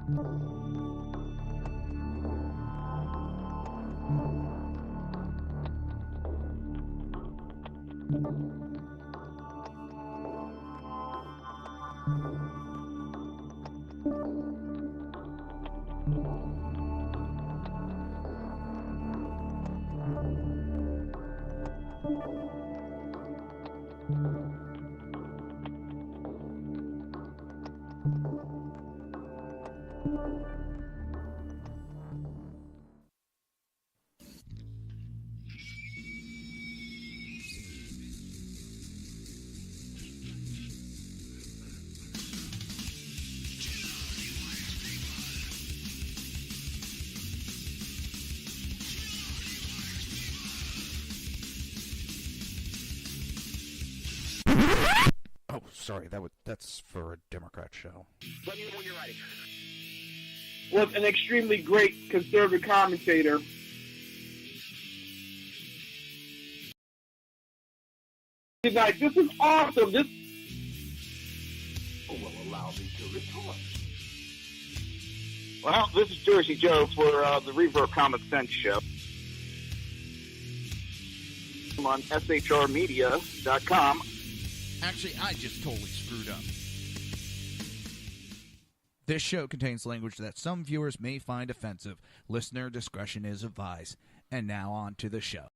Oh, sorry. That's for a Democrat show. Let me know when you're ready. Was an extremely great conservative commentator. He's like, this is awesome. This will allow me to retort. Well, this is Jersey Joe for the Reaver of Common Sense show. I'm on shrmedia.com. Actually, I just totally screwed up. This show contains language that some viewers may find offensive. Listener discretion is advised. And now on to the show.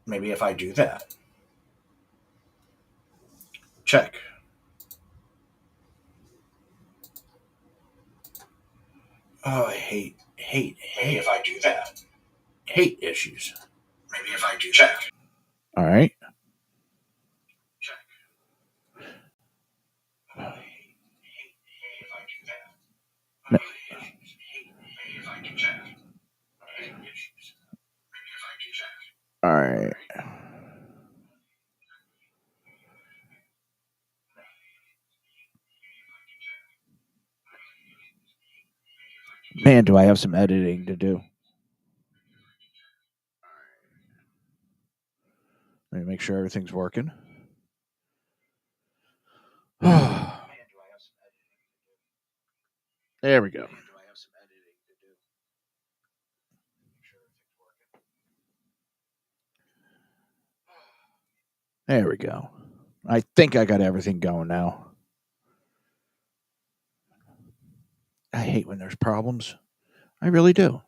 Maybe if I do that. Check. Oh, I hate. Maybe if I do that. Hate issues. Maybe if I do check. All right. Check. Oh, I hate. Maybe if I do that. No. Maybe if I do check. Hate issues. Maybe if I do check. All right. Man, do I have some editing to do. Let me make sure everything's working. There we go. There we go. I think I got everything going now. I hate when there's problems. I really do.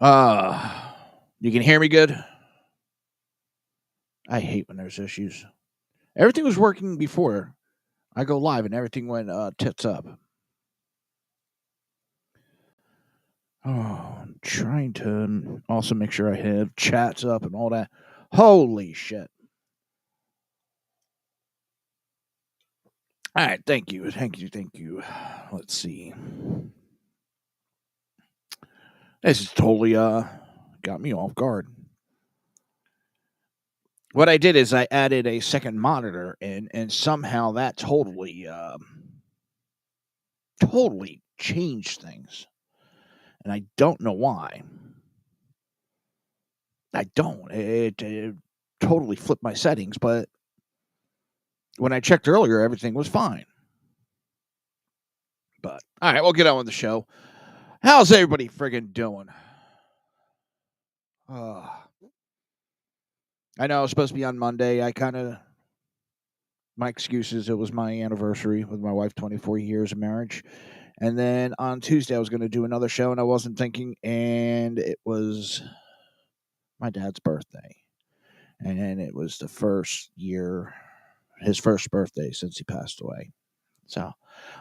You can hear me good? I hate when there's issues. Everything was working before. I go live and everything went tits up. Oh, I'm trying to also make sure I have chats up and all that. Holy shit. All right, thank you. Let's see. This is totally got me off guard. What I did is I added a second monitor in, and somehow that totally changed things. And I don't know why. I don't. It totally flipped my settings, but when I checked earlier, everything was fine. But all right, we'll get on with the show. How's everybody friggin' doing? I know I was supposed to be on Monday. My excuses, it was my anniversary with my wife, 24 years of marriage. And then on Tuesday, I was going to do another show, and I wasn't thinking, and it was my dad's birthday. And it was his first birthday since he passed away. So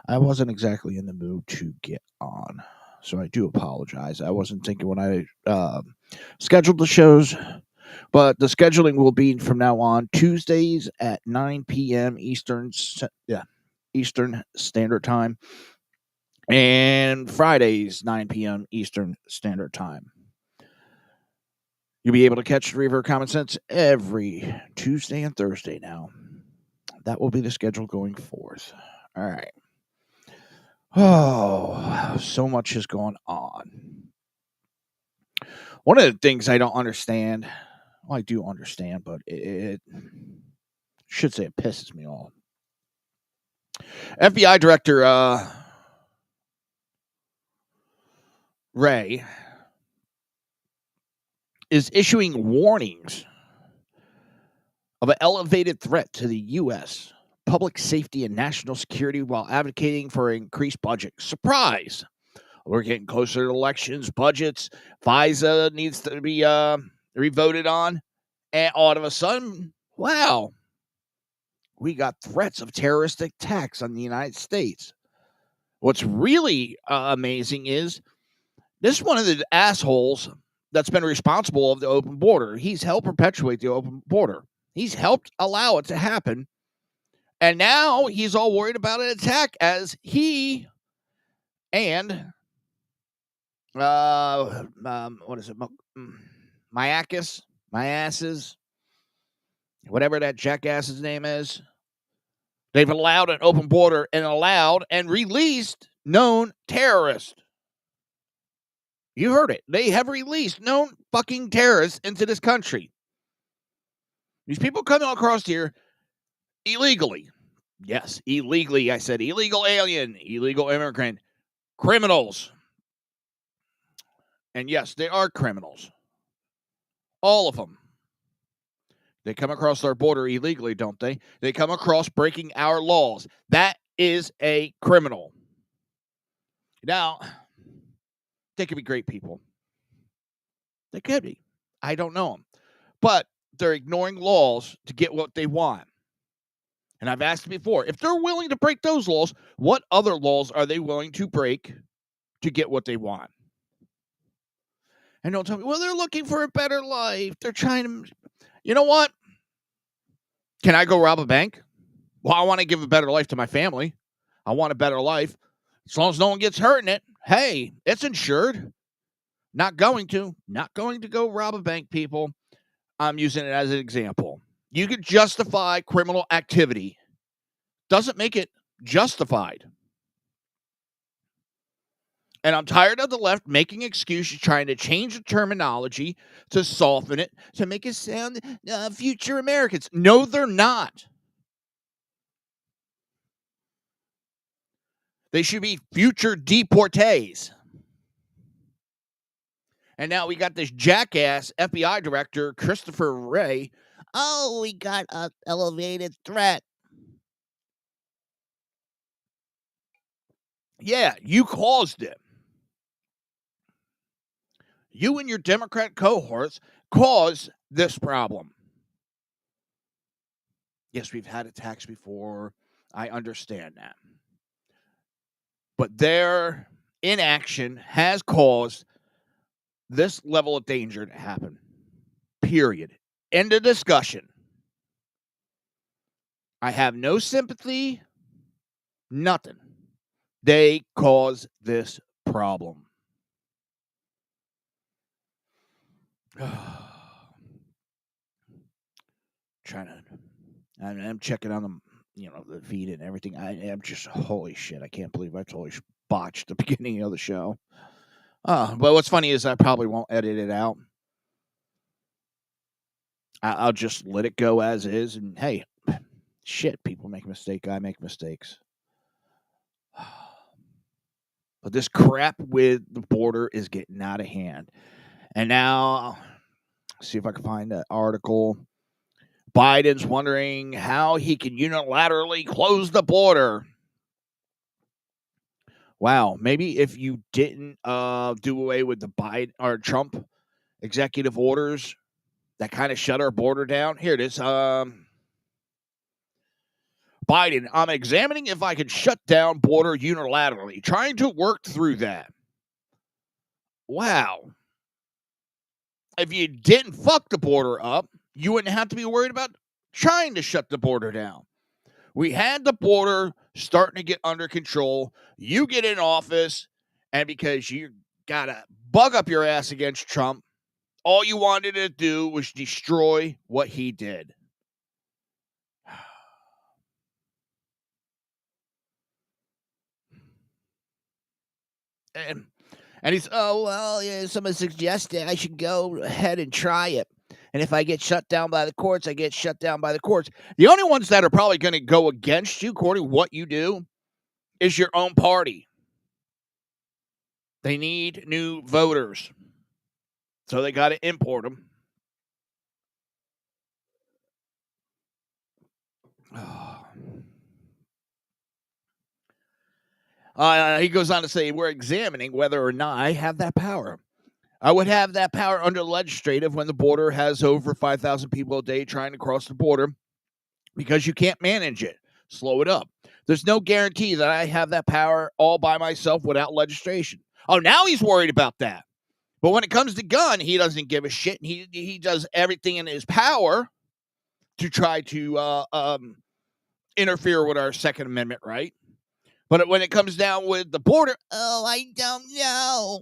I wasn't exactly in the mood to get on. So I do apologize. I wasn't thinking when I scheduled the shows, but the scheduling will be from now on Tuesdays at 9 p.m. Eastern Standard Time, and Fridays 9 p.m. Eastern Standard Time. You'll be able to catch the Reaver of Common Sense every Tuesday and Thursday now. That will be the schedule going forth. All right. Oh, so much has gone on. One of the things I don't understand, well, I do understand, but it should say it pisses me off. FBI Director Ray is issuing warnings of an elevated threat to the U.S. public safety and national security while advocating for an increased budget. Surprise! We're getting closer to elections, budgets. FISA needs to be revoted on. And all of a sudden, wow, we got threats of terrorist attacks on the United States. What's really amazing is this is one of the assholes that's been responsible of the open border. He's helped perpetuate the open border. He's helped allow it to happen. And now he's all worried about an attack as he and what is it? My asses, whatever that jackass's name is. They've allowed an open border and allowed and released known terrorists. You heard it. They have released known fucking terrorists into this country. These people coming across here illegally. Yes, illegally. I said illegal alien, illegal immigrant, criminals. And yes, they are criminals. All of them. They come across our border illegally, don't they? They come across breaking our laws. That is a criminal. Now, they could be great people. They could be. I don't know them. But they're ignoring laws to get what they want. And I've asked before, if they're willing to break those laws, what other laws are they willing to break to get what they want? And don't tell me, well, they're looking for a better life. They're trying to... You know what? Can I go rob a bank? Well, I want to give a better life to my family. I want a better life. As long as no one gets hurt in it, hey, it's insured. Not going to go rob a bank, people. I'm using it as an example. You could justify criminal activity. Doesn't make it justified. And I'm tired of the left making excuses, trying to change the terminology to soften it, to make it sound future Americans. No, they're not. They should be future deportees. And now we got this jackass FBI director, Christopher Wray. Oh, we got an elevated threat. Yeah, you caused it. You and your Democrat cohorts caused this problem. Yes, we've had attacks before. I understand that. But their inaction has caused this level of danger to happen. Period. End of discussion. I have no sympathy, nothing. They cause this problem. I'm checking on them, the feed and everything. I'm just, holy shit, I can't believe I totally botched the beginning of the show. But what's funny is I probably won't edit it out. I'll just let it go as is. And hey, shit, people make mistakes. I make mistakes. But this crap with the border is getting out of hand. And now, see if I can find that article. Biden's wondering how he can unilaterally close the border. Wow, maybe if you didn't do away with the Biden or Trump executive orders that kind of shut our border down. Here it is. Biden, I'm examining if I can shut down border unilaterally, trying to work through that. Wow. If you didn't fuck the border up, you wouldn't have to be worried about trying to shut the border down. We had the border starting to get under control. You get in office, and because you got to bug up your ass against Trump, all you wanted to do was destroy what he did. And he's, someone suggested I should go ahead and try it. And if I get shut down by the courts, I get shut down by the courts. The only ones that are probably going to go against you, according to what you do, is your own party. They need new voters. So they got to import them. He goes on to say, we're examining whether or not I have that power. I would have that power under legislative when the border has over 5,000 people a day trying to cross the border because you can't manage it. Slow it up. There's no guarantee that I have that power all by myself without legislation. Oh, now he's worried about that. But when it comes to gun, he doesn't give a shit. He does everything in his power to try to interfere with our Second Amendment right. But when it comes down with the border, I don't know.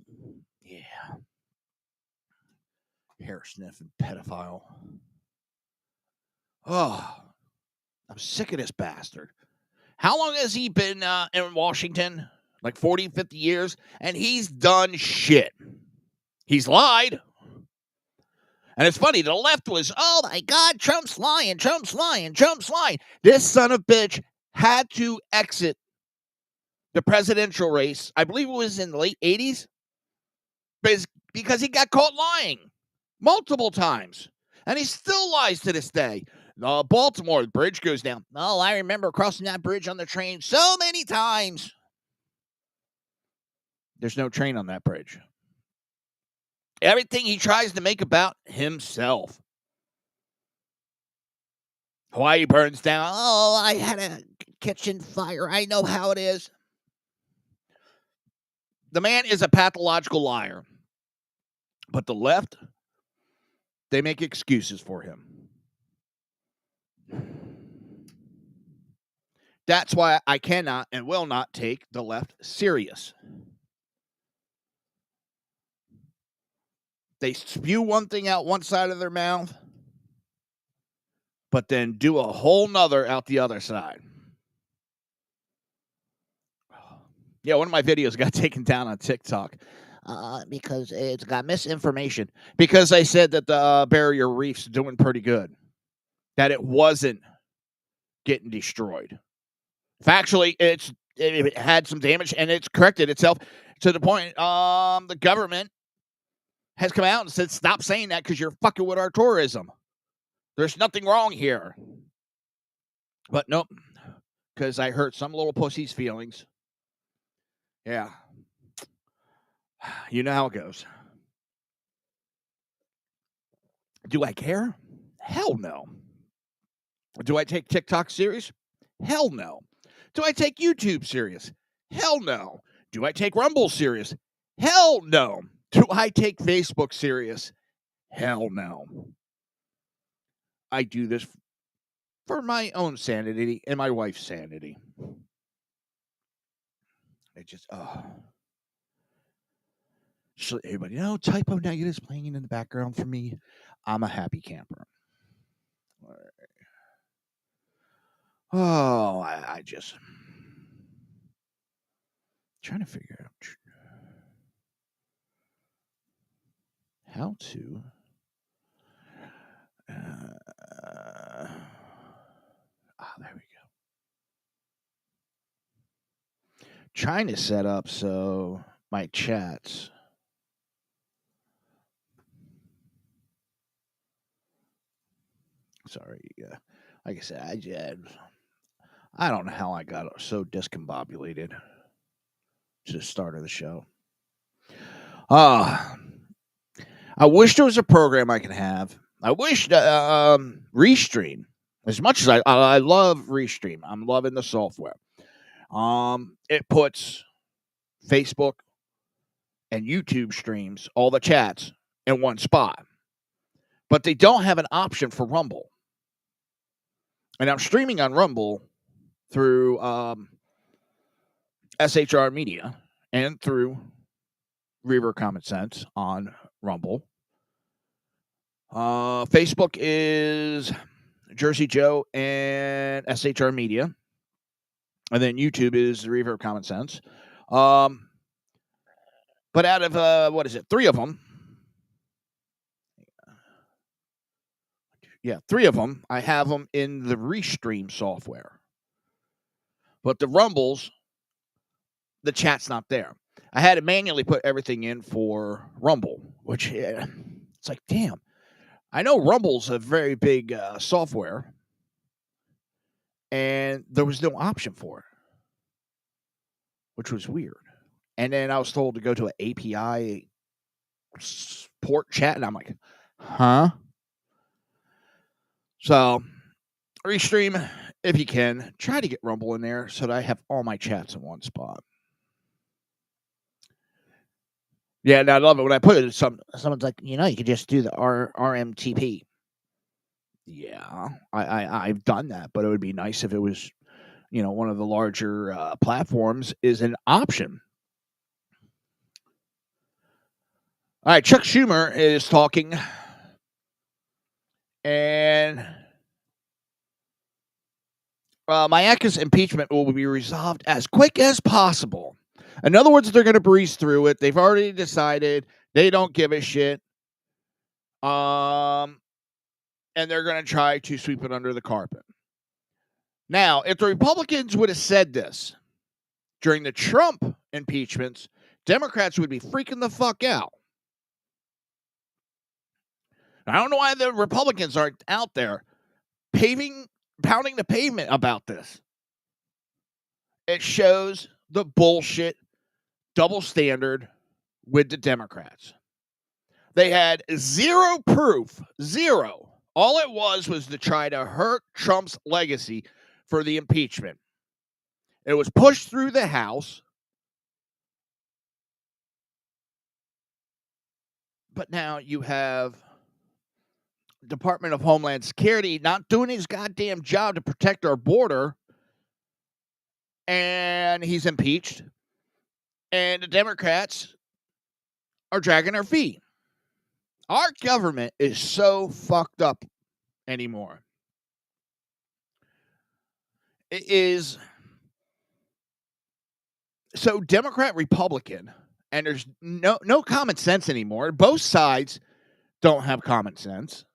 Yeah. Hair sniffing pedophile. Oh, I'm sick of this bastard. How long has he been in Washington? Like 40, 50 years? And he's done shit. He's lied. And it's funny, the left was, oh my God, Trump's lying, Trump's lying, Trump's lying. This son of a bitch had to exit the presidential race. I believe it was in the late 80s. Because he got caught lying multiple times. And he still lies to this day. Baltimore, the bridge goes down. Oh, I remember crossing that bridge on the train so many times. There's no train on that bridge. Everything he tries to make about himself. Hawaii burns down. Oh, I had a kitchen fire. I know how it is. The man is a pathological liar. But the left, they make excuses for him. That's why I cannot and will not take the left serious. They spew one thing out one side of their mouth, but then do a whole nother out the other side. Yeah, one of my videos got taken down on TikTok because it's got misinformation. Because I said that the barrier reef's doing pretty good. That it wasn't getting destroyed. Factually, it had some damage, and it's corrected itself to the point the government has come out and said, stop saying that because you're fucking with our tourism. There's nothing wrong here. But nope, because I hurt some little pussy's feelings. Yeah. You know how it goes. Do I care? Hell no. Do I take TikTok serious? Hell no. Do I take YouTube serious? Hell no. Do I take Rumble serious? Hell no. Do I take Facebook serious? Hell no. I do this for my own sanity and my wife's sanity. It just, so everybody, typo negatives playing in the background for me. I'm a happy camper. All right. Oh, I just trying to figure out how to. There we go. Trying to set up so my chats. Sorry, like I said, I don't know how I got so discombobulated to the start of the show. I wish there was a program I could have. I wish Restream, as much as I love Restream, I'm loving the software. It puts Facebook and YouTube streams, all the chats, in one spot. But they don't have an option for Rumble. And I'm streaming on Rumble through SHR Media and through Reaver of Common Sense on Rumble. Facebook is Jersey Joe and SHR Media. And then YouTube is Reaver of Common Sense. But out of, 3 of them. Yeah, 3 of them. I have them in the Restream software. But the Rumbles, the chat's not there. I had to manually put everything in for Rumble, which it's like, damn. I know Rumble's a very big software, and there was no option for it, which was weird. And then I was told to go to an API port chat, and I'm like, huh? So, Restream, if you can, try to get Rumble in there so that I have all my chats in one spot. Yeah, and I love it when I put it. Someone's like, you could just do the RMTP. Yeah, I've done that, but it would be nice if it was, one of the larger platforms is an option. All right, Chuck Schumer is talking, and Mayorkas impeachment will be resolved as quick as possible. In other words, they're going to breeze through it. They've already decided they don't give a shit. And they're going to try to sweep it under the carpet. Now, if the Republicans would have said this during the Trump impeachments, Democrats would be freaking the fuck out. I don't know why the Republicans aren't out there pounding the pavement about this. It shows the bullshit double standard with the Democrats. They had zero proof, zero. All it was to try to hurt Trump's legacy for the impeachment. It was pushed through the House. But now you have Department of Homeland Security not doing his goddamn job to protect our border. And he's impeached. And the Democrats are dragging their feet. Our government is so fucked up anymore. It is so Democrat, Republican, and there's no common sense anymore. Both sides don't have common sense.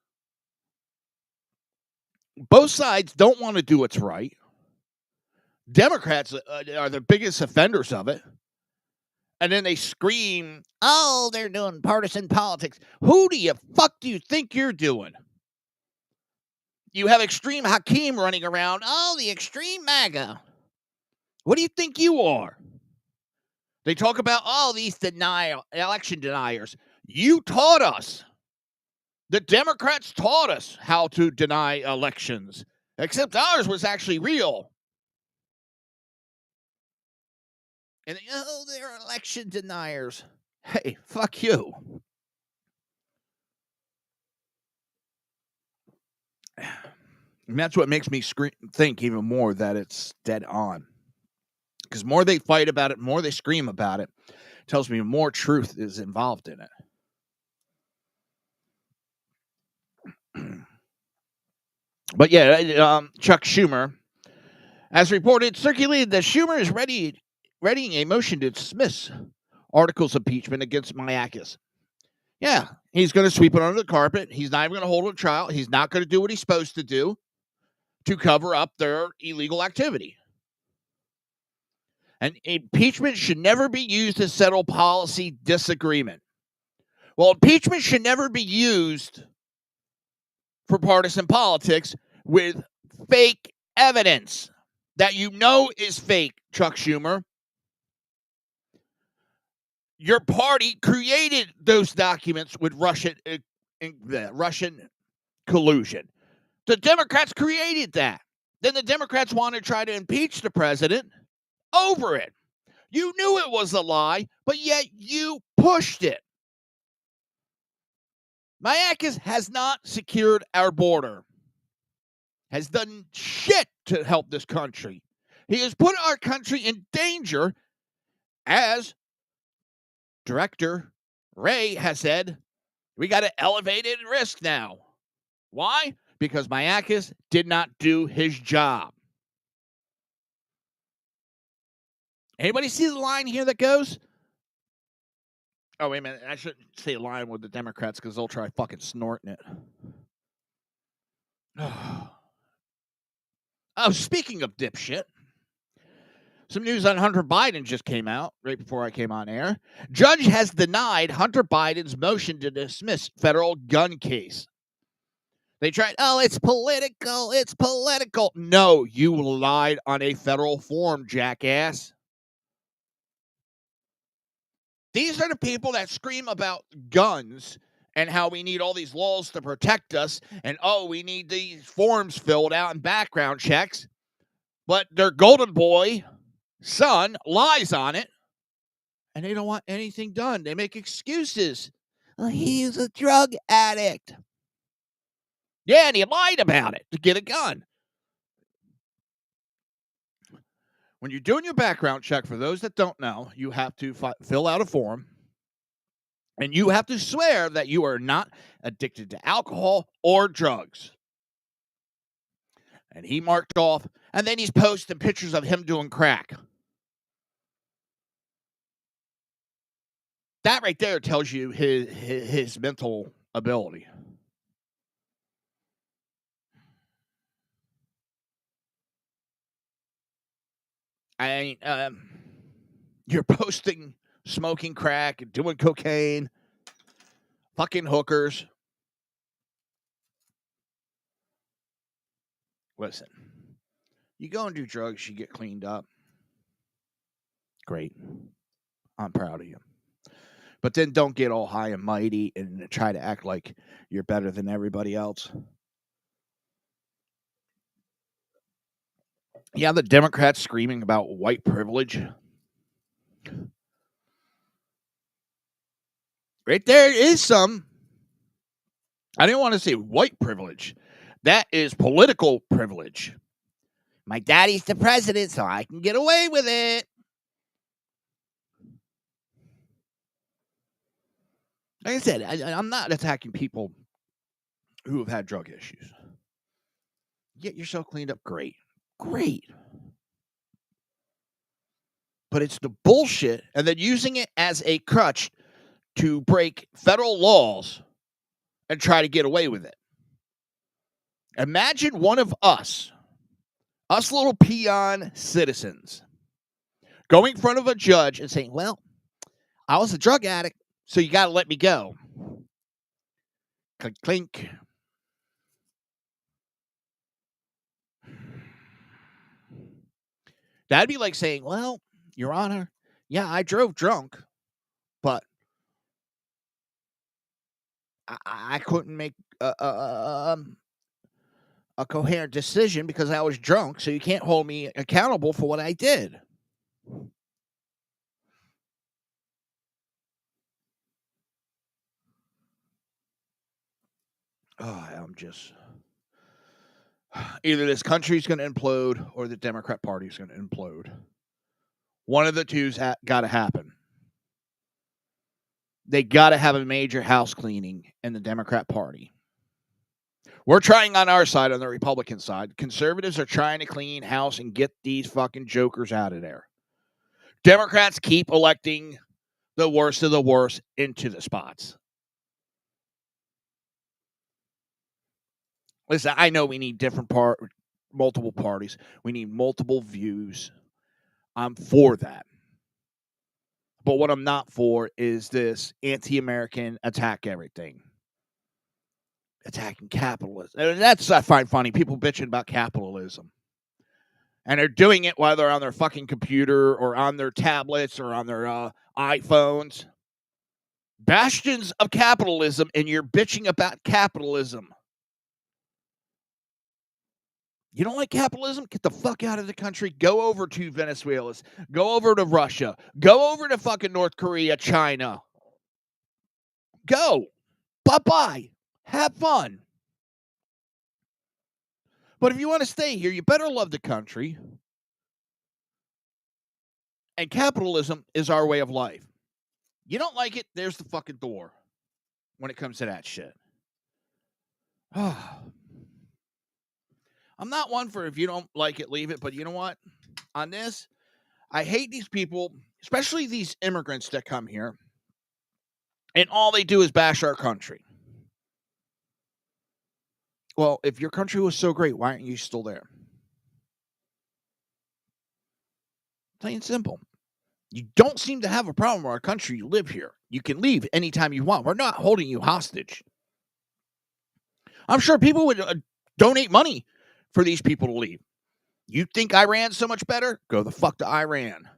Both sides don't want to do what's right. Democrats are the biggest offenders of it. And then they scream, oh, they're doing partisan politics. Who the fuck do you think you're doing? You have Extreme Hakeem running around. Oh, the Extreme MAGA. What do you think you are? They talk about, these election deniers. You taught us. The Democrats taught us how to deny elections. Except ours was actually real. And oh, they're election deniers. Hey, fuck you. And that's what makes me think even more that it's dead on. Because more they fight about it, more they scream about it, tells me more truth is involved in it. But yeah, Chuck Schumer has reported circulated that Schumer is readying a motion to dismiss articles of impeachment against Mayorkas. Yeah, he's going to sweep it under the carpet. He's not even going to hold a trial. He's not going to do what he's supposed to do to cover up their illegal activity. And impeachment should never be used to settle policy disagreement. Well, impeachment should never be used for partisan politics with fake evidence that you know is fake, Chuck Schumer. Your party created those documents with Russian collusion. The Democrats created that. Then the Democrats want to try to impeach the president over it. You knew it was a lie, but yet you pushed it. Mayorkas has not secured our border, has done shit to help this country. He has put our country in danger, as Director Wray has said. We got an elevated risk now. Why? Because Mayorkas did not do his job. Anybody see the line here that goes? Oh, wait a minute. I shouldn't say a line with the Democrats because they'll try fucking snorting it. Oh, speaking of dipshit, some news on Hunter Biden just came out right before I came on air. Judge has denied Hunter Biden's motion to dismiss federal gun case. They tried, it's political. It's political. No, you lied on a federal form, jackass. These are the people that scream about guns and how we need all these laws to protect us. And, we need these forms filled out and background checks. But their golden boy son lies on it. And they don't want anything done. They make excuses. Well, he's a drug addict. Yeah, and he lied about it to get a gun. When you're doing your background check, for those that don't know, you have to fill out a form. And you have to swear that you are not addicted to alcohol or drugs. And he marked off, and then he's posting pictures of him doing crack. That right there tells you his mental ability. I mean, you're posting smoking crack, doing cocaine, fucking hookers. Listen, you go and do drugs, you get cleaned up. Great. I'm proud of you. But then don't get all high and mighty and try to act like you're better than everybody else. Yeah, the Democrats screaming about white privilege. Right there is some. I didn't want to say white privilege. That is political privilege. My daddy's the president, so I can get away with it. Like I said, I'm not attacking people who have had drug issues. Get yourself cleaned up, great. Great. But it's the bullshit, and then using it as a crutch to break federal laws and try to get away with it. Imagine one of us little peon citizens, going in front of a judge and saying, well, I was a drug addict, so you got to let me go. Clink, clink. That'd be like saying, well, Your Honor, yeah, I drove drunk, but I couldn't make a coherent decision because I was drunk, so you can't hold me accountable for what I did. I'm just either this country's going to implode or the Democrat Party's going to implode. One of the two's got to happen. They got to have a major house cleaning in the Democrat Party. We're trying on our side, on the Republican side. Conservatives are trying to clean house and get these fucking jokers out of there. Democrats keep electing the worst of the worst into the spots. Listen, I know we need multiple parties. We need multiple views. I'm for that. But what I'm not for is this anti-American attack everything. Attacking capitalism. And that's I find funny. People bitching about capitalism. And they're doing it while they're on their fucking computer or on their tablets or on their iPhones. Bastions of capitalism, and you're bitching about capitalism. You don't like capitalism? Get the fuck out of the country. Go over to Venezuela. Go over to Russia. Go over to fucking North Korea, China. Go. Bye-bye. Have fun. But if you want to stay here, you better love the country. And capitalism is our way of life. You don't like it, there's the fucking door when it comes to that shit. I'm not one for if you don't like it, leave it. But you know what? On this, I hate these people, especially these immigrants that come here, and all they do is bash our country. Well, if your country was so great, why aren't you still there? Plain and simple. You don't seem to have a problem with our country. You live here. You can leave anytime you want. We're not holding you hostage. I'm sure people would donate money for these people to leave. You think Iran's so much better? Go the fuck to Iran.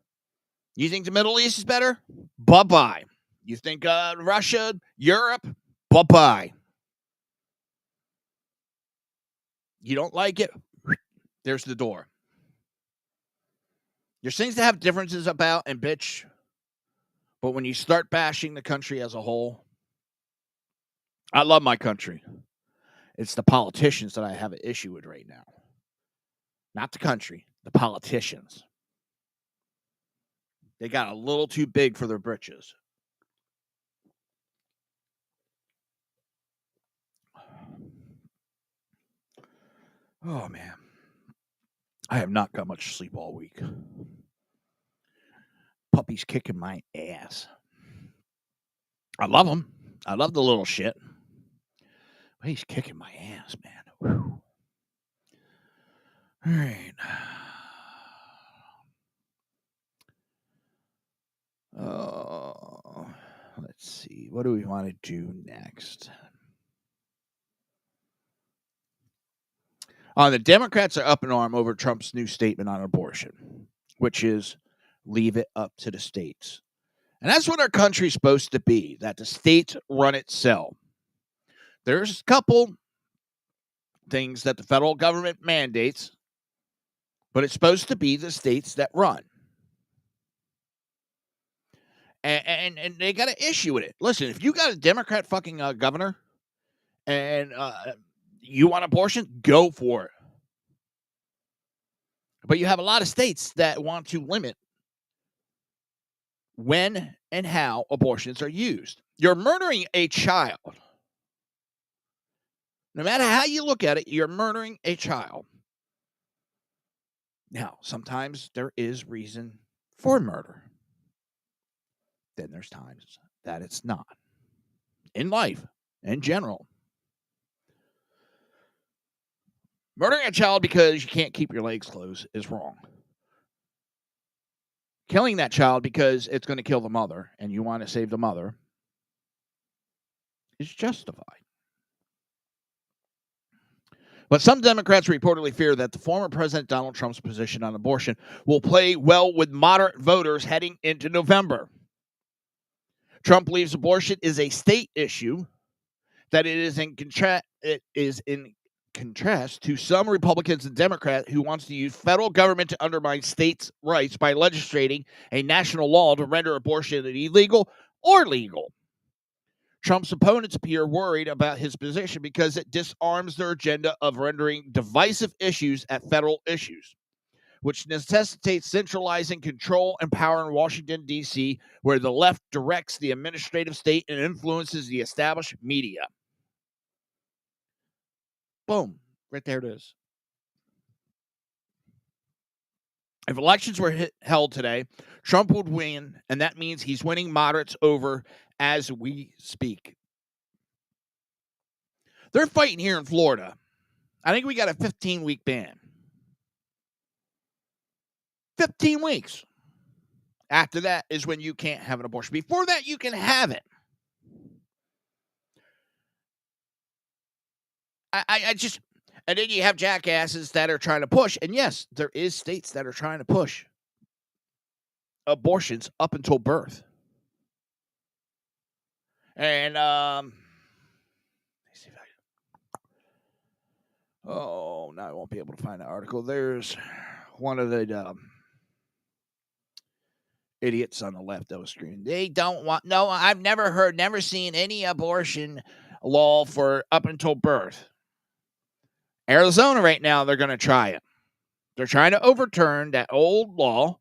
You think the Middle East is better? Bye-bye. You think Russia, Europe? Bye-bye. You don't like it? There's the door. There's things to have differences about and bitch, but when you start bashing the country as a whole, I love my country. It's the politicians that I have an issue with right now. Not the country, the politicians. They got a little too big for their britches. Oh, man. I have not got much sleep all week. Puppy's kicking my ass. I love him. I love the little shit. But he's kicking my ass, man. Whew. All right. Oh, let's see. What do we want to do next? The Democrats are up in arm over Trump's new statement on abortion, which is leave it up to the states. And that's what our country's supposed to be, that the states run itself. There's a couple things that the federal government mandates, but it's supposed to be the states that run. And they got an issue with it. Listen, if you got a Democrat fucking governor and you want abortion, go for it. But you have a lot of states that want to limit when and how abortions are used. You're murdering a child. No matter how you look at it, you're murdering a child. Now, sometimes there is reason for murder. Then there's times that it's not. In life, in general. Murdering a child because you can't keep your legs closed is wrong. Killing that child because it's going to kill the mother and you want to save the mother is justified. But some Democrats reportedly fear that the former President Donald Trump's position on abortion will play well with moderate voters heading into November. Trump believes abortion is a state issue, that it is in contrast to some Republicans and Democrats who wants to use federal government to undermine states' rights by legislating a national law to render abortion illegal or legal. Trump's opponents appear worried about his position because it disarms their agenda of rendering divisive issues at federal issues, which necessitates centralizing control and power in Washington, D.C., where the left directs the administrative state and influences the established media. Boom. Right there it is. If elections were held today, Trump would win, and that means he's winning moderates over as we speak. They're fighting here in Florida. I think we got a 15-week ban. 15 weeks. After that is when you can't have an abortion. Before that, you can have it. I just, and then you have jackasses that are trying to push, and yes, there is states that are trying to push abortions up until birth. And let me see if now I won't be able to find the article. There's one of the idiots on the left that was screaming, they don't want, no, I've never seen any abortion law for up until birth. Arizona right now, they're going to try it. They're trying to overturn that old law,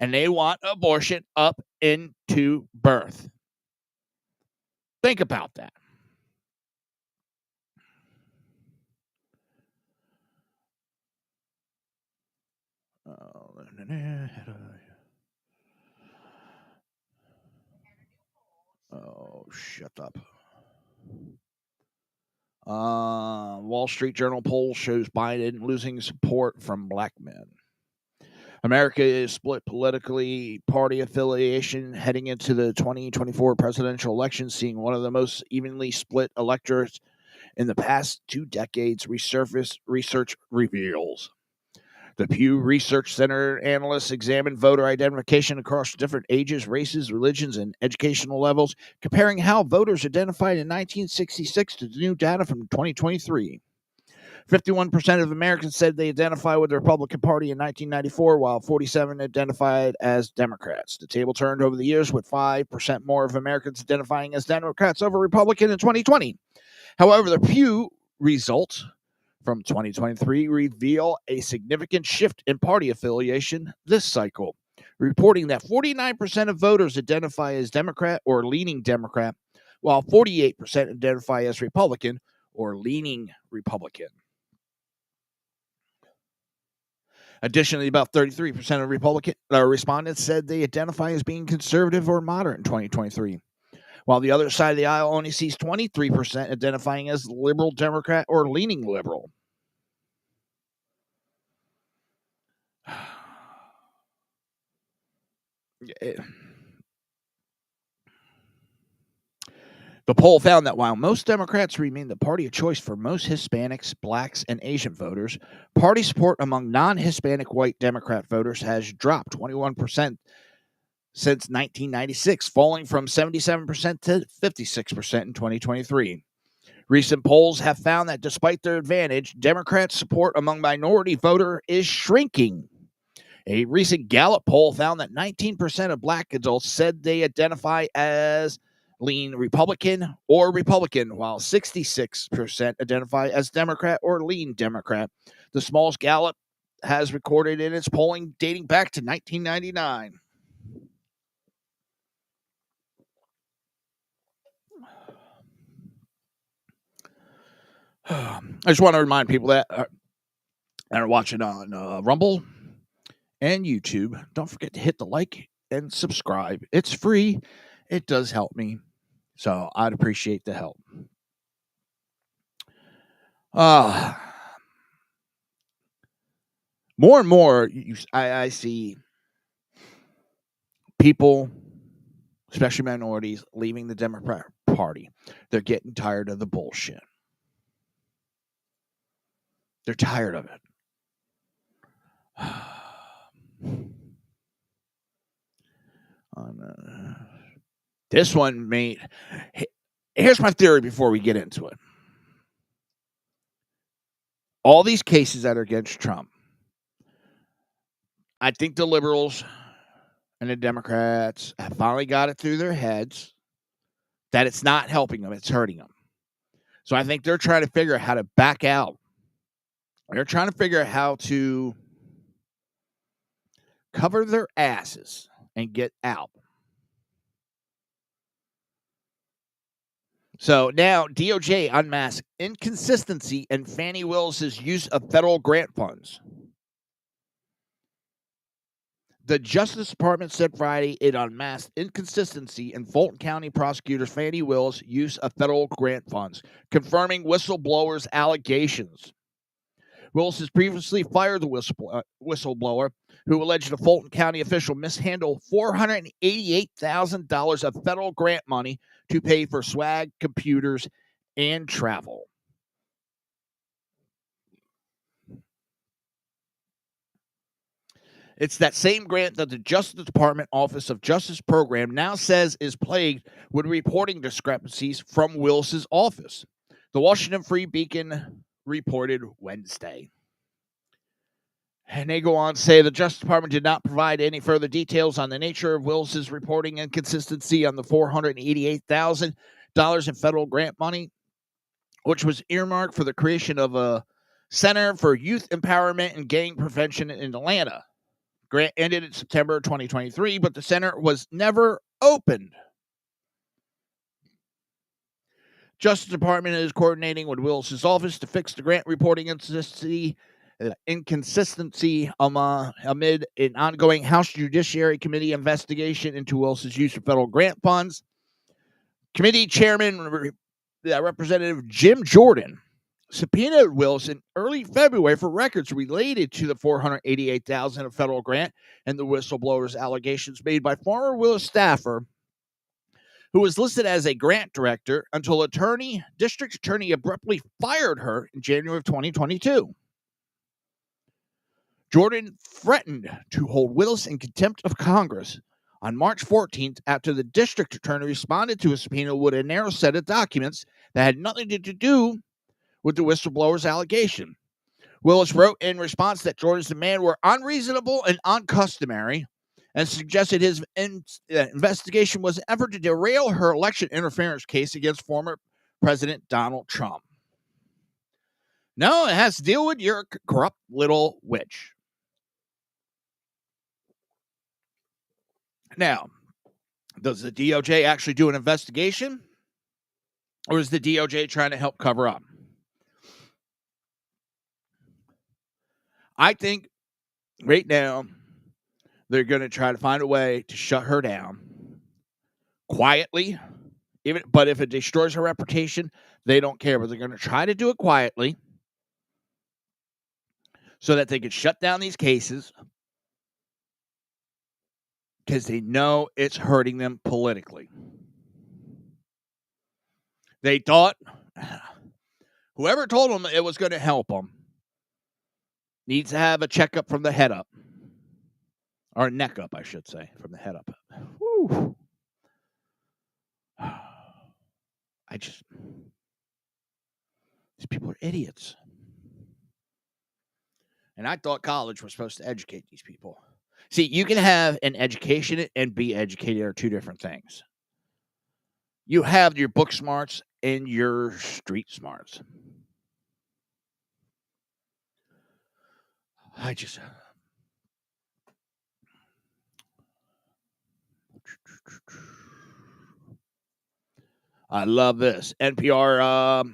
and they want abortion up into birth. Think about that. Oh, shut up. Wall Street Journal poll shows Biden losing support from black men. America is split politically, party affiliation heading into the 2024 presidential election, seeing one of the most evenly split electorates in the past 2 decades, research reveals. The Pew Research Center analysts examined voter identification across different ages, races, religions, and educational levels, comparing how voters identified in 1966 to the new data from 2023. 51% of Americans said they identify with the Republican Party in 1994, while 47% identified as Democrats. The table turned over the years, with 5% more of Americans identifying as Democrats over Republican in 2020. However, the Pew results from 2023 reveal a significant shift in party affiliation this cycle, reporting that 49% of voters identify as Democrat or leaning Democrat, while 48% identify as Republican or leaning Republican. Additionally, about 33% of Republican respondents said they identify as being conservative or moderate in 2023, while the other side of the aisle only sees 23% identifying as liberal Democrat or leaning liberal. The poll found that while most Democrats remain the party of choice for most Hispanics, blacks, and Asian voters, party support among non-Hispanic white Democrat voters has dropped 21% since 1996, falling from 77% to 56% in 2023. Recent polls have found that despite their advantage, Democrat support among minority voter is shrinking. A recent Gallup poll found that 19% of black adults said they identify as lean Republican or Republican, while 66% identify as Democrat or lean Democrat. The smallest Gallup has recorded in its polling dating back to 1999. I just want to remind people that are watching on Rumble and YouTube, don't forget to hit the like and subscribe. It's free. It does help me. So I'd appreciate the help. More and more, I see people, especially minorities, leaving the Democrat Party. They're getting tired of the bullshit. They're tired of it. This one made... Here's my theory before we get into it. All these cases that are against Trump, I think the liberals and the Democrats have finally got it through their heads that it's not helping them, it's hurting them. So I think they're trying to figure out how to back out. They're trying to figure out how to cover their asses and get out. So now DOJ unmasked inconsistency in Fani Willis's use of federal grant funds. The Justice Department said Friday it unmasked inconsistency in Fulton County prosecutor Fani Willis' use of federal grant funds, confirming whistleblowers' allegations. Willis has previously fired the whistleblower who alleged a Fulton County official mishandled $488,000 of federal grant money to pay for swag, computers, and travel. It's that same grant that the Justice Department Office of Justice Program now says is plagued with reporting discrepancies from Willis's office. The Washington Free Beacon reported Wednesday. And they go on to say the Justice Department did not provide any further details on the nature of Willis's reporting inconsistency on the $488,000 in federal grant money, which was earmarked for the creation of a Center for Youth Empowerment and Gang Prevention in Atlanta. Grant ended in September 2023, but the center was never opened. Justice Department is coordinating with Willis's office to fix the grant reporting inconsistency amid an ongoing House Judiciary Committee investigation into Willis's use of federal grant funds. Committee Chairman Representative Jim Jordan subpoenaed Willis in early February for records related to the $488,000 of federal grant and the whistleblower's allegations made by former Willis staffer who was listed as a grant director until district attorney abruptly fired her in January of 2022. Jordan threatened to hold Willis in contempt of Congress on March 14th after the district attorney responded to a subpoena with a narrow set of documents that had nothing to do with the whistleblower's allegation. Willis wrote in response that Jordan's demands were unreasonable and uncustomary and suggested his investigation was an effort to derail her election interference case against former President Donald Trump. No, it has to deal with your corrupt little witch. Now, does the DOJ actually do an investigation? Or is the DOJ trying to help cover up? I think right now they're going to try to find a way to shut her down quietly. But if it destroys her reputation, they don't care. But they're going to try to do it quietly so that they can shut down these cases because they know it's hurting them politically. They thought whoever told them it was going to help them needs to have a checkup from the head up. Or neck up, I should say, from the head up. Whew. These people are idiots. And I thought college was supposed to educate these people. See, you can have an education and be educated are two different things. You have your book smarts and your street smarts. I love this. NPR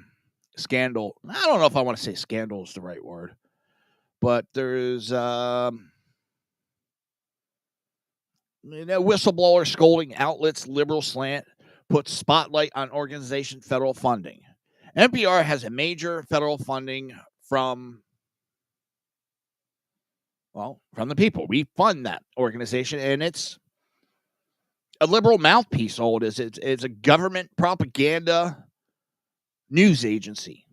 scandal. I don't know if I want to say scandal is the right word, but there's whistleblower scolding outlets liberal slant puts spotlight on organization federal funding. NPR has a major federal funding from the people. We fund that organization, and it's a liberal mouthpiece. All it is, it's a government propaganda news agency.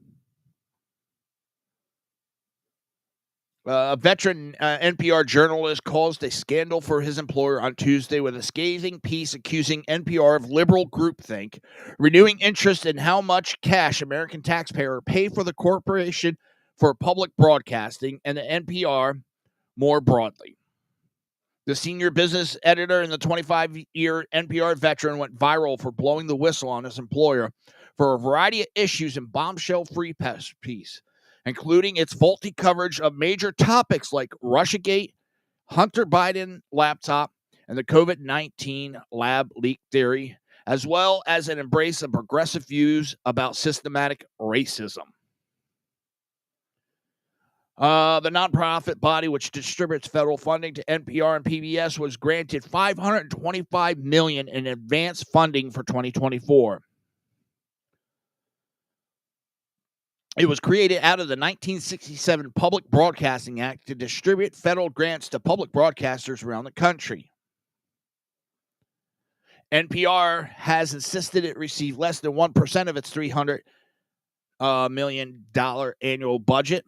A veteran NPR journalist caused a scandal for his employer on Tuesday with a scathing piece accusing NPR of liberal groupthink, renewing interest in how much cash American taxpayers pay for the corporation for public broadcasting and the NPR more broadly. The senior business editor and the 25-year NPR veteran went viral for blowing the whistle on his employer for a variety of issues in bombshell-free piece, including its faulty coverage of major topics like Russiagate, Hunter Biden laptop, and the COVID-19 lab leak theory, as well as an embrace of progressive views about systematic racism. The nonprofit body, which distributes federal funding to NPR and PBS, was granted $525 million in advance funding for 2024. It was created out of the 1967 Public Broadcasting Act to distribute federal grants to public broadcasters around the country. NPR has insisted it receive less than 1% of its $300 million annual budget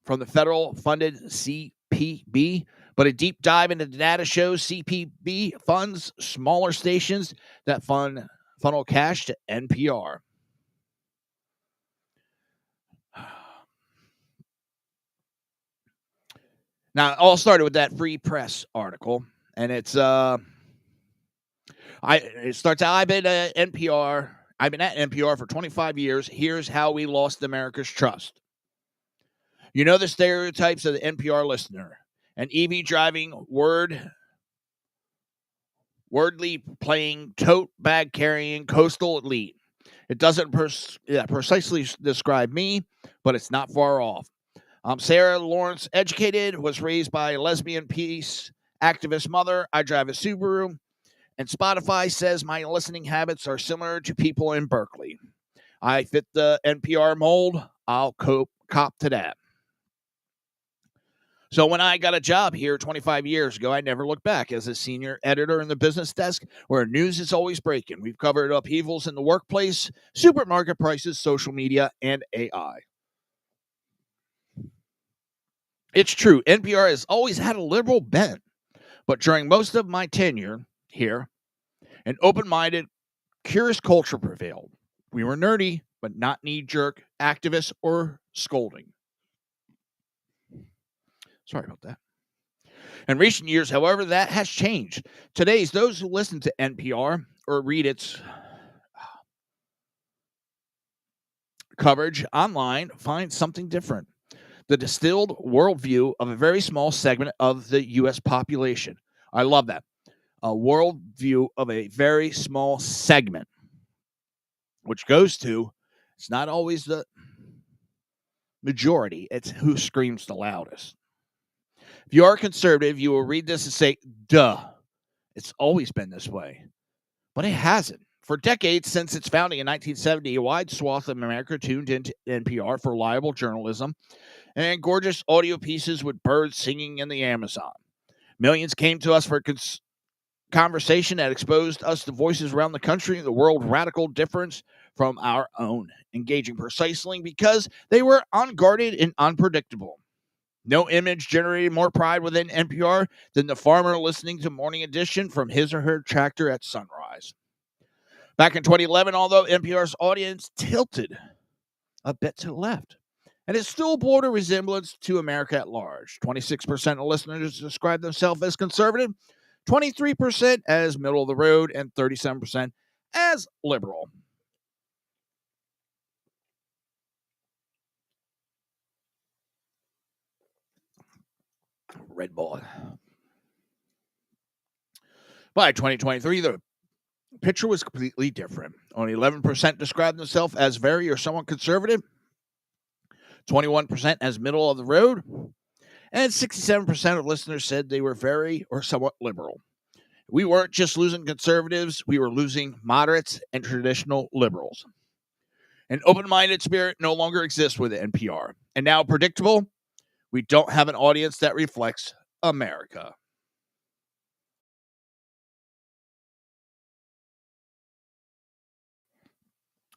from the federal-funded CPB, but a deep dive into the data shows CPB funds smaller stations that funnel cash to NPR. Now, it all started with that Free Press article, and it starts out, I've been at NPR for 25 years. Here's how we lost America's trust. You know the stereotypes of the NPR listener. An EV driving, wordly playing, tote bag carrying coastal elite. It doesn't precisely describe me, but it's not far off. Sarah Lawrence, educated, was raised by a lesbian peace activist mother. I drive a Subaru, and Spotify says my listening habits are similar to people in Berkeley. I fit the NPR mold. I'll cop to that. So when I got a job here 25 years ago, I never looked back as a senior editor in the business desk where news is always breaking. We've covered upheavals in the workplace, supermarket prices, social media, and AI. It's true, NPR has always had a liberal bent, but during most of my tenure here, an open-minded, curious culture prevailed. We were nerdy, but not knee-jerk activists or scolding. Sorry about that. In recent years, however, that has changed. Today's those who listen to NPR or read its coverage online find something different. The distilled worldview of a very small segment of the U.S. population. I love that. A worldview of a very small segment, which goes to, it's not always the majority, it's who screams the loudest. If you are conservative, you will read this and say, duh, it's always been this way. But it hasn't. For decades since its founding in 1970, a wide swath of America tuned into NPR for reliable journalism and gorgeous audio pieces with birds singing in the Amazon. Millions came to us for conversation that exposed us to voices around the country and the world radical difference from our own, engaging precisely because they were unguarded and unpredictable. No image generated more pride within NPR than the farmer listening to Morning Edition from his or her tractor at sunrise. Back in 2011, although NPR's audience tilted a bit to the left, and it still bore a resemblance to America at large. 26% of listeners describe themselves as conservative, 23% as middle of the road, and 37% as liberal. Red Bull. By 2023, the picture was completely different. Only 11% described themselves as very or somewhat conservative, 21% as middle of the road, and 67% of listeners said they were very or somewhat liberal. We weren't just losing conservatives, we were losing moderates and traditional liberals. An open-minded spirit no longer exists with NPR. And now, predictable, we don't have an audience that reflects America.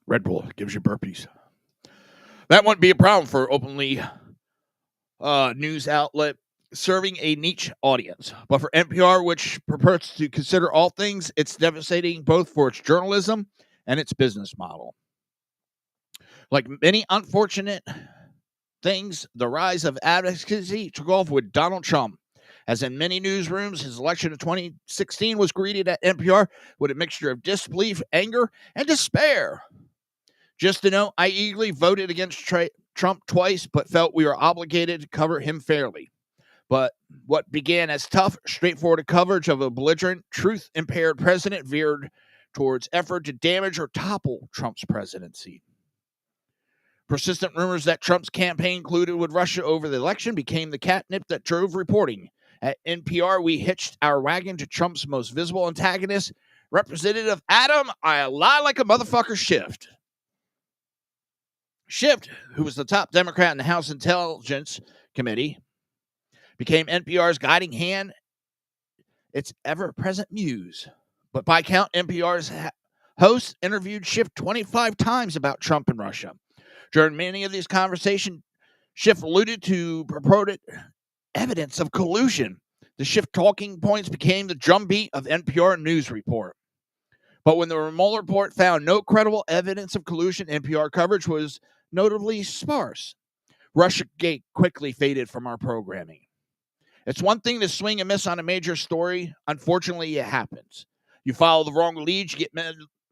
Red Bull gives you burpees. That wouldn't be a problem for openly news outlet serving a niche audience. But for NPR, which purports to consider all things, it's devastating both for its journalism and its business model. Like many unfortunate things, the rise of advocacy took off with Donald Trump As in many newsrooms, his election of 2016 was greeted at NPR with a mixture of disbelief, anger, and despair. Just to note, I eagerly voted against Trump twice, but felt we were obligated to cover him fairly. But what began as tough, straightforward coverage of a belligerent, truth-impaired president veered towards effort to damage or topple Trump's presidency. Persistent rumors that Trump's campaign colluded with Russia over the election became the catnip that drove reporting. At NPR, we hitched our wagon to Trump's most visible antagonist, Representative Adam I lie like a motherfucker Schiff, who was the top Democrat in the House Intelligence Committee, became NPR's guiding hand, its ever-present muse. But by count, NPR's host interviewed Schiff 25 times about Trump and Russia. During many of these conversations, Schiff alluded to purported evidence of collusion. The Schiff talking points became the drumbeat of NPR news report. But when the Mueller report found no credible evidence of collusion, NPR coverage was notably sparse. Russiagate quickly faded from our programming. It's one thing to swing and miss on a major story. Unfortunately, it happens. You follow the wrong lead, you get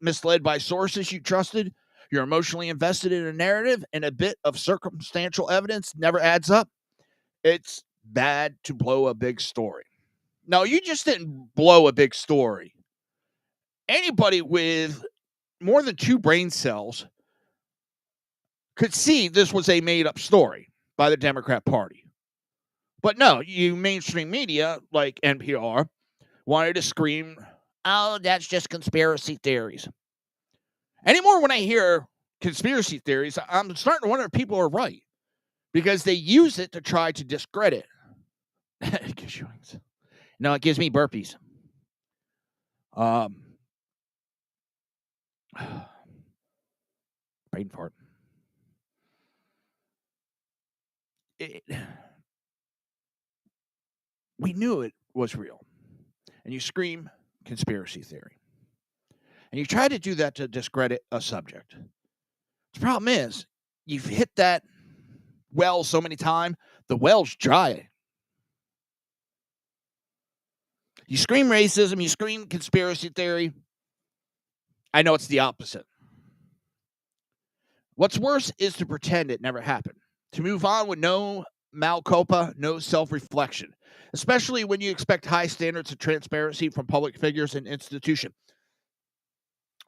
misled by sources you trusted, you're emotionally invested in a narrative, and a bit of circumstantial evidence never adds up. It's bad to blow a big story. No, you just didn't blow a big story. Anybody with more than 2 brain cells could see this was a made-up story by the Democrat Party. But no, you mainstream media, like NPR, wanted to scream, oh, that's just conspiracy theories. Anymore, when I hear conspiracy theories, I'm starting to wonder if people are right. Because they use it to try to discredit. It gives you wings. No, it gives me burpees. Brain fart. We knew it was real. And you scream conspiracy theory. And you try to do that to discredit a subject. The problem is, you've hit that well so many times, the well's dry. You scream racism, you scream conspiracy theory. I know it's the opposite. What's worse is to pretend it never happened. To move on with no mea culpa, no self-reflection. Especially when you expect high standards of transparency from public figures and institutions.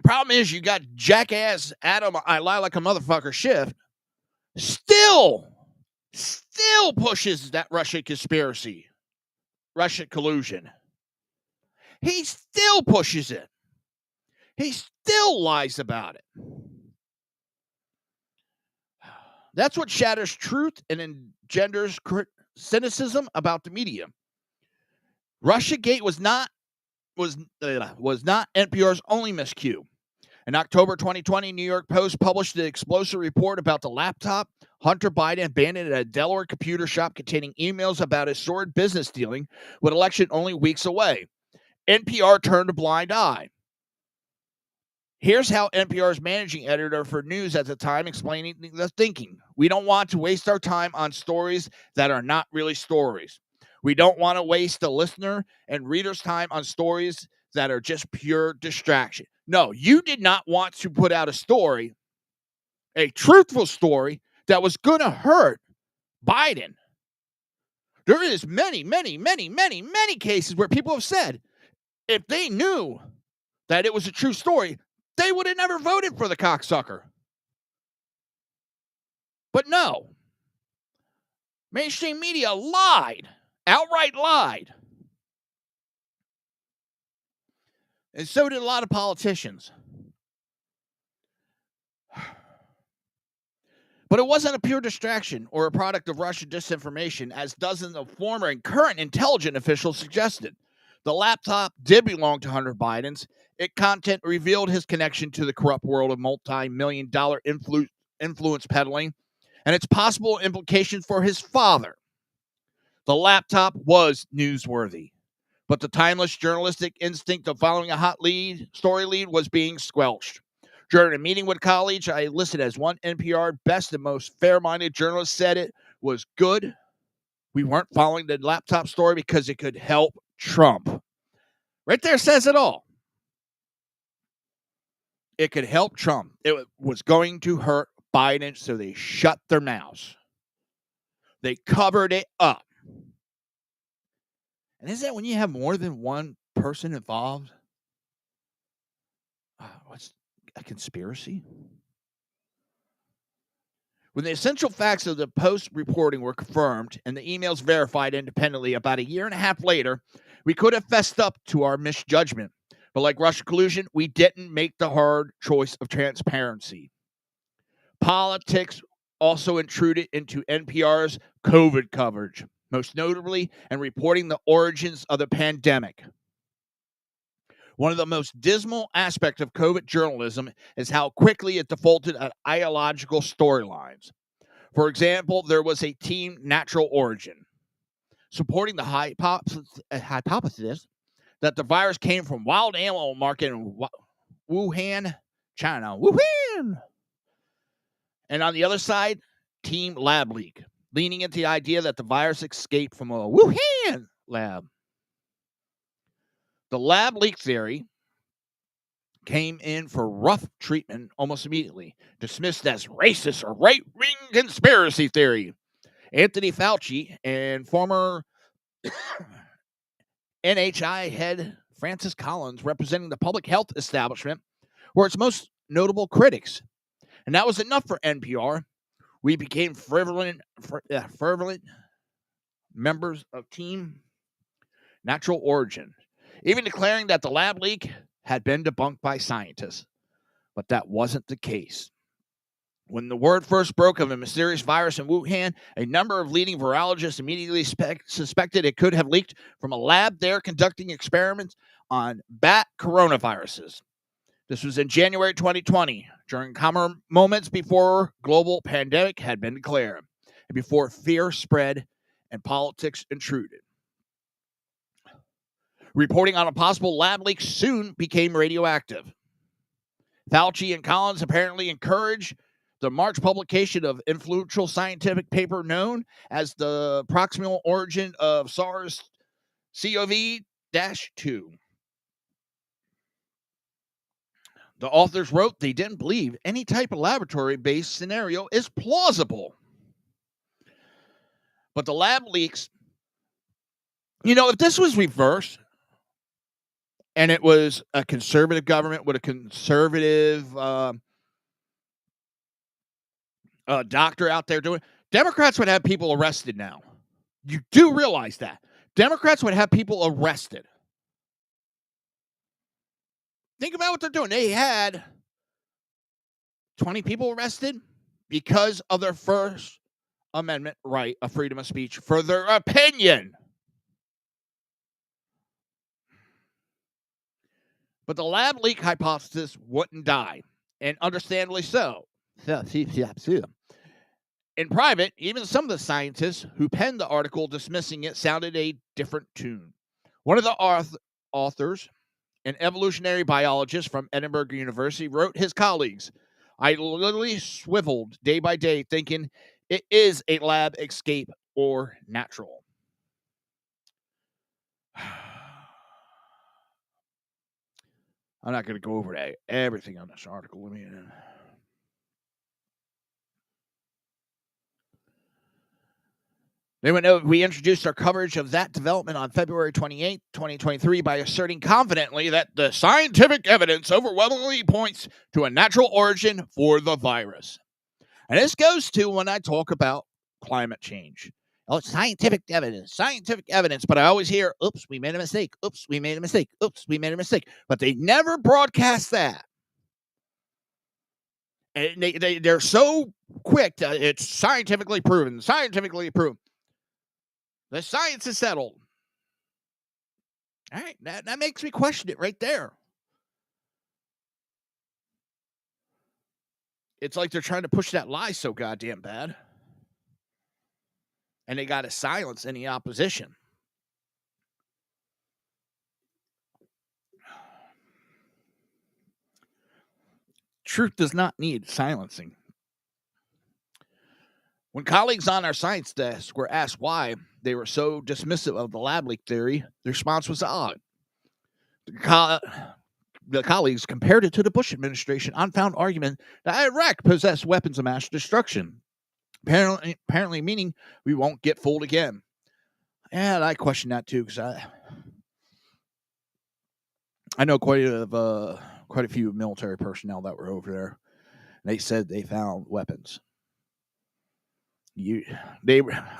Problem is, you got jackass Adam I lie like a motherfucker Schiff still pushes that Russia conspiracy, Russia collusion. He still pushes it. He still lies about it. That's what shatters truth and engenders cynicism about the media. Russiagate was not NPR's only miscue. In October 2020, New York Post published an explosive report about the laptop Hunter Biden abandoned at a Delaware computer shop containing emails about his sordid business dealing with election only weeks away. NPR turned a blind eye. Here's how NPR's managing editor for news at the time explaining the thinking. We don't want to waste our time on stories that are not really stories. We don't want to waste the listener and reader's time on stories that are just pure distraction. No, you did not want to put out a story, a truthful story, that was going to hurt Biden. There is many cases where people have said if they knew that it was a true story, they would have never voted for the cocksucker. But no. Mainstream media lied. Outright lied. And so did a lot of politicians. But it wasn't a pure distraction or a product of Russian disinformation, as dozens of former and current intelligence officials suggested. The laptop did belong to Hunter Biden's. Its content revealed his connection to the corrupt world of multi-million-dollar influence peddling and its possible implications for his father. The laptop was newsworthy, but the timeless journalistic instinct of following a hot story lead was being squelched. During a meeting with colleagues, I listed as one NPR best and most fair-minded journalist said it was good, We weren't following the laptop story because it could help Trump. Right there says it all. It could help Trump. It was going to hurt Biden, so they shut their mouths. They covered it up. And is that when you have more than one person involved? What's a conspiracy? When the essential facts of the Post reporting were confirmed and the emails verified independently about a year and a half later, we could have fessed up to our misjudgment. But like Russian collusion, we didn't make the hard choice of transparency. Politics also intruded into NPR's COVID coverage, most notably in reporting the origins of the pandemic. One of the most dismal aspects of COVID journalism is how quickly it defaulted at ideological storylines. For example, there was a team natural origin, supporting the hypothesis that the virus came from wild animal market in Wuhan, China. Wuhan! And on the other side, team lab leak, leaning into the idea that the virus escaped from a Wuhan lab. The lab leak theory came in for rough treatment almost immediately, dismissed as racist or right-wing conspiracy theory. Anthony Fauci and former NHI head Francis Collins, representing the public health establishment, were its most notable critics. And that was enough for NPR. We became fervent members of Team Natural Origin, even declaring that the lab leak had been debunked by scientists. But that wasn't the case. When the word first broke of a mysterious virus in Wuhan, a number of leading virologists immediately suspected it could have leaked from a lab there conducting experiments on bat coronaviruses. This was in January 2020, during calmer moments before global pandemic had been declared, and before fear spread and politics intruded. Reporting on a possible lab leak soon became radioactive. Fauci and Collins apparently encouraged the March publication of influential scientific paper known as the proximal origin of SARS-CoV-2. The authors wrote they didn't believe any type of laboratory-based scenario is plausible. But the lab leaks, if this was reversed, and it was a conservative government with a conservative doctor out there doing it, Democrats would have people arrested now. You do realize that. Democrats would have people arrested. Think about what they're doing. They had 20 people arrested because of their First Amendment right of freedom of speech for their opinion. But the lab leak hypothesis wouldn't die, and understandably so. In private, even some of the scientists who penned the article dismissing it sounded a different tune. One of the authors, an evolutionary biologist from Edinburgh University, wrote his colleagues, "I literally swiveled day by day thinking it is a lab escape or natural." I'm not going to go over everything on this article. We introduced our coverage of that development on February 28, 2023, by asserting confidently that the scientific evidence overwhelmingly points to a natural origin for the virus. And this goes to when I talk about climate change. Oh, scientific evidence, but I always hear, oops, we made a mistake, oops, we made a mistake, oops, we made a mistake. But they never broadcast that. And they're so quick to, it's scientifically proven. The science is settled. All right, that makes me question it right there. It's like they're trying to push that lie so goddamn bad. And they got to silence any opposition. Truth does not need silencing. When colleagues on our science desk were asked why they were so dismissive of the lab leak theory, the response was odd. The colleagues compared it to the Bush administration unfound argument that Iraq possessed weapons of mass destruction, apparently meaning we won't get fooled again. And I question that too, because I know quite a few military personnel that were over there. They said they found weapons. A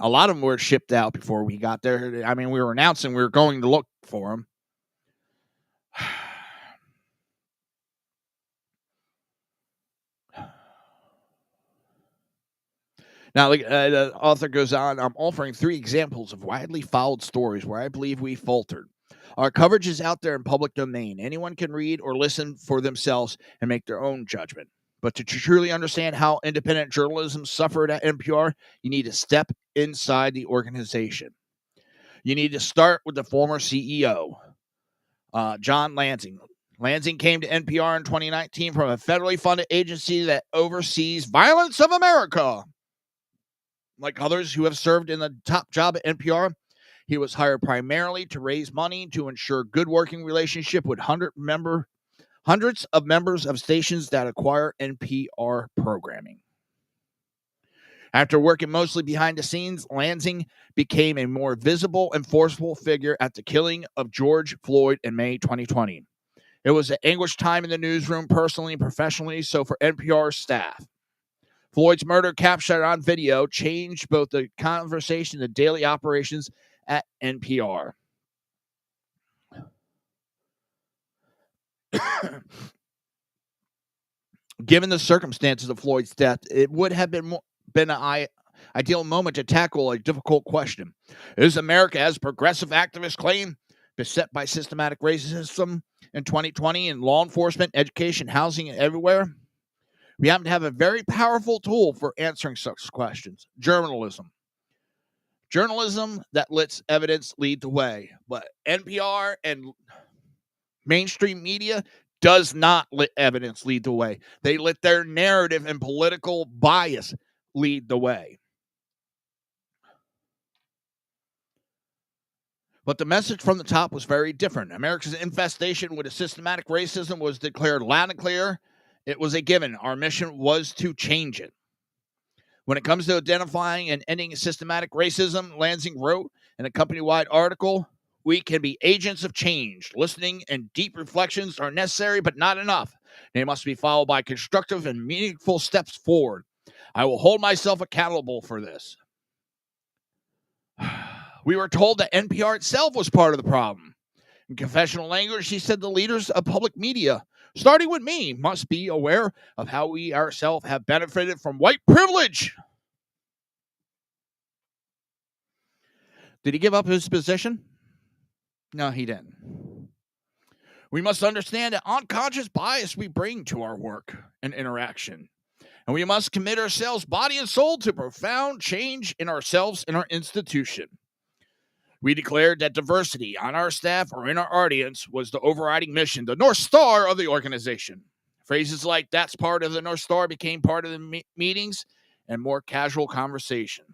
lot of them were shipped out before we got there. I mean, we were announcing we were going to look for them. Now, the author goes on, I'm offering 3 examples of widely followed stories where I believe we faltered. Our coverage is out there in public domain. Anyone can read or listen for themselves and make their own judgment. But to truly understand how independent journalism suffered at NPR, you need to step inside the organization. You need to start with the former CEO, John Lansing. Lansing came to NPR in 2019 from a federally funded agency that oversees Violence of America. Like others who have served in the top job at NPR, he was hired primarily to raise money to ensure good working relationship with hundreds of members of stations that acquire NPR programming. After working mostly behind the scenes, Lansing became a more visible and forceful figure at the killing of George Floyd in May 2020. It was an anguished time in the newsroom, personally and professionally, so for NPR staff. Floyd's murder, captured on video, changed both the conversation and the daily operations at NPR. Given the circumstances of Floyd's death, it would have been an ideal moment to tackle a difficult question. Is America, as progressive activists claim, beset by systematic racism in 2020 in law enforcement, education, housing, and everywhere? We happen to have a very powerful tool for answering such questions: journalism. Journalism that lets evidence lead the way. But NPR and mainstream media does not let evidence lead the way. They let their narrative and political bias lead the way. But the message from the top was very different. America's infestation with a systematic racism was declared loud and clear. It was a given. Our mission was to change it. When it comes to identifying and ending systematic racism, Lansing wrote in a company-wide article, we can be agents of change. Listening and deep reflections are necessary, but not enough. They must be followed by constructive and meaningful steps forward. I will hold myself accountable for this. We were told that NPR itself was part of the problem. In confessional language, she said the leaders of public media, starting with me, must be aware of how we ourselves have benefited from white privilege. Did he give up his position? No, he didn't. We must understand the unconscious bias we bring to our work and interaction. And we must commit ourselves, body and soul, to profound change in ourselves and our institution. We declared that diversity on our staff or in our audience was the overriding mission, the North Star of the organization. Phrases like "that's part of the North Star" became part of the meetings and more casual conversation.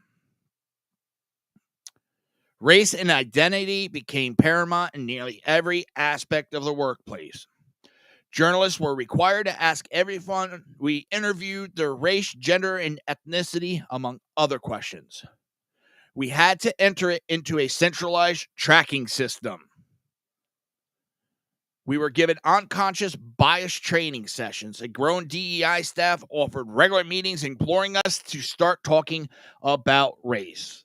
Race and identity became paramount in nearly every aspect of the workplace. Journalists were required to ask everyone we interviewed their race, gender, and ethnicity, among other questions. We had to enter it into a centralized tracking system. We were given unconscious bias training sessions. A growing DEI staff offered regular meetings imploring us to start talking about race.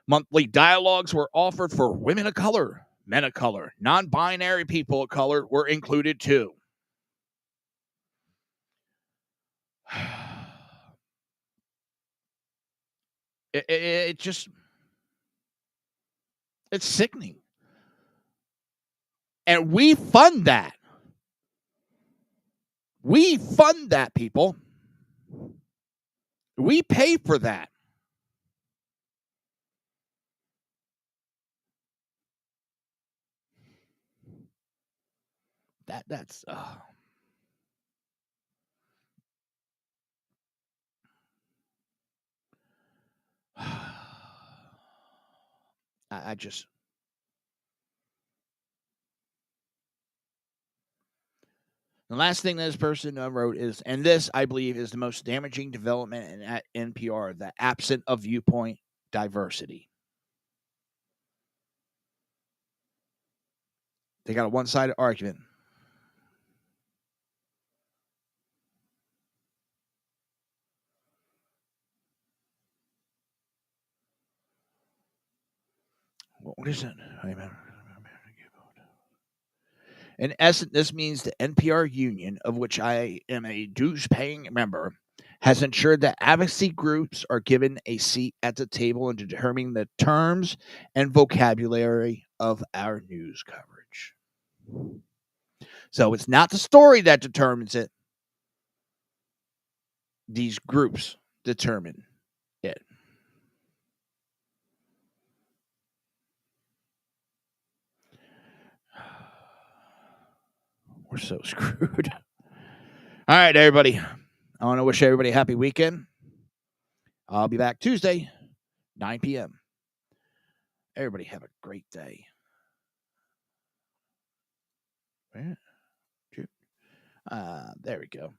Monthly dialogues were offered for women of color, men of color, non-binary people of color were included too. It's sickening. And we fund that. We fund that, people. We pay for that. That's I just. The last thing this person wrote is, and this, I believe, is the most damaging development at NPR, the absence of viewpoint diversity. They got a one-sided argument. What is it? In essence, this means the NPR union, of which I am a dues-paying member, has ensured that advocacy groups are given a seat at the table in determining the terms and vocabulary of our news coverage. So it's not the story that determines it. These groups determine it. We're so screwed. All right, everybody. I want to wish everybody a happy weekend. I'll be back Tuesday, 9 p.m. Everybody have a great day. There we go.